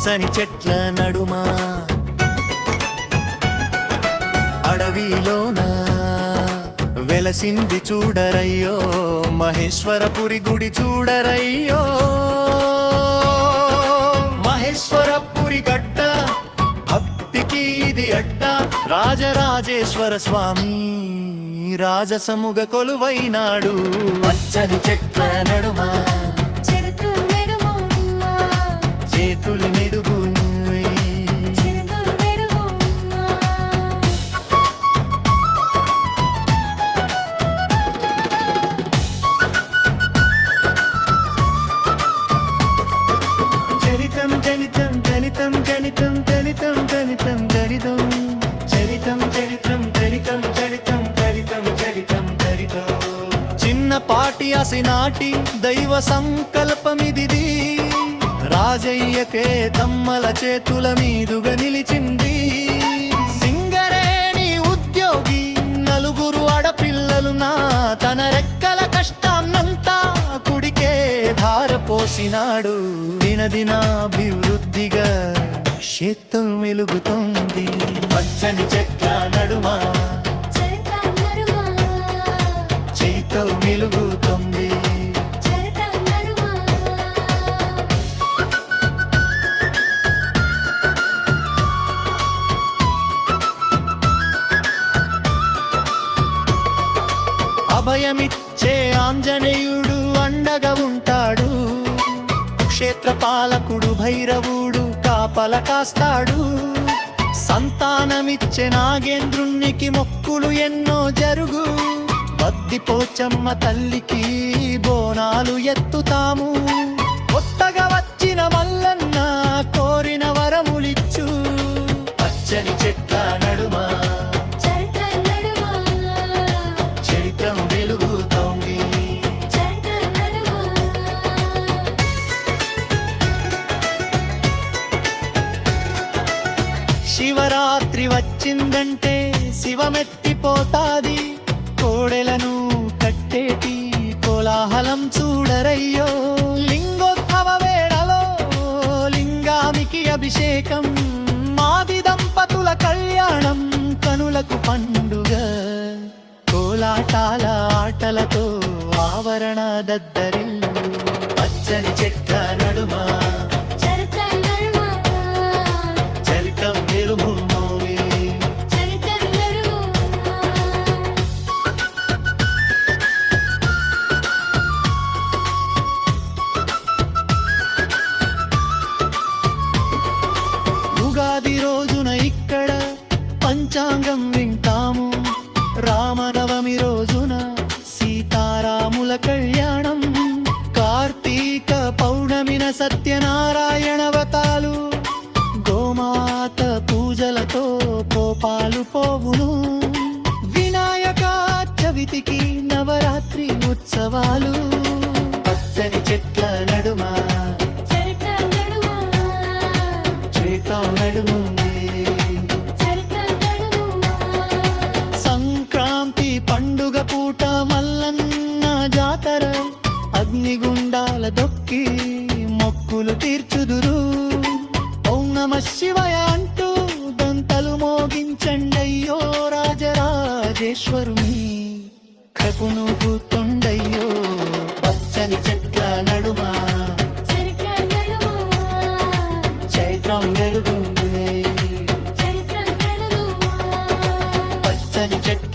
పచ్చని చెట్ల నడుమ అడవిలోన వెలసింది చూడరయ్యో మహేశ్వరపురి గుడి చూడరయ్యో మహేశ్వరపురి గడ్డ భక్తికి ఇది అడ్డ రాజరాజేశ్వర స్వామి రాజసముగ కొలువైనాడు పచ్చని చెట్ల నడుమ చేతులు మెరుగు చరితం జనితం జనితం జనితం జనితం జనితం జనితం చరితం చరిత్రం చరితం చరితం చరితం చరితం చరితం చిన్నపాటి అసినాటి దైవ సంకల్పమిది రాజయ్యకే తమ్మల చేతుల మీదుగా నిలిచింది సింగరేణి ఉద్యోగి నలుగురు ఆడపిల్లలు నా తన రెక్కల కష్టాన్నంతా కుడికే ధారపోసినాడు దినదినాభివృద్ధిగా క్షేత్రం వెలుగుతోంది పచ్చని చెట్ల నడుమ చైతం వెలుగుతోంది అభయమిచ్చే ఆంజనేయుడు అండగా ఉంటాడు క్షేత్రపాలకుడు భైరవుడు కాపల కాస్తాడు సంతానమిచ్చే నాగేంద్రునికి మొక్కులు ఎన్నో జరుగు బద్దిపోచమ్మ తల్లికి బోనాలు ఎత్తుతాము కొత్తగా వచ్చిన మల్లన్న కోరిన వరములిచ్చు పచ్చని చెట్ల నడుమ చరిత్రం వెలుగుతోంది శివరాత్రి వచ్చిందంటే శివమెత్తిపోతాది కోడెలను కట్టేటి కోలాహలం చూడరయ్యో లింగోద్భవ వేళలో లింగానికి అభిషేకం మాది దంపతుల కళ్యాణం కనులకు పండుగ కోలాటాల ఆటలతో ఆవరణ దద్దరిల్లు పచ్చని చెట్ల నడుమ చరితం వెలుగుతోంది ఉగాది రోజున ఇక్కడ పంచాంగం వింటాము రామనవమి రోజున సీతారాముల కళ్యాణం కార్తీక పౌర్ణమిన సత్యనారాయణ వ్రతాలు గోమాత పూజలతో కోపాలు పోవును వినాయక చవితికి నవరాత్రి ఉత్సవాలు పచ్చని చెట్ల నడుమ చరితం నడుముంది సంక్రాంతి పండుగ పూట మల్లన్న జాతర అగ్నిగుండాల దొక్కి మొక్కులు తీర్చుదురు ఓం నమః శివాయ అంటూ దంతలు మోగించండయ్యో రాజరాజేశ్వరుని కృపను తొండయ్యో పచ్చని చెట్ల నడుమ చైత్రం వెలుగుంది పచ్చని చెట్ల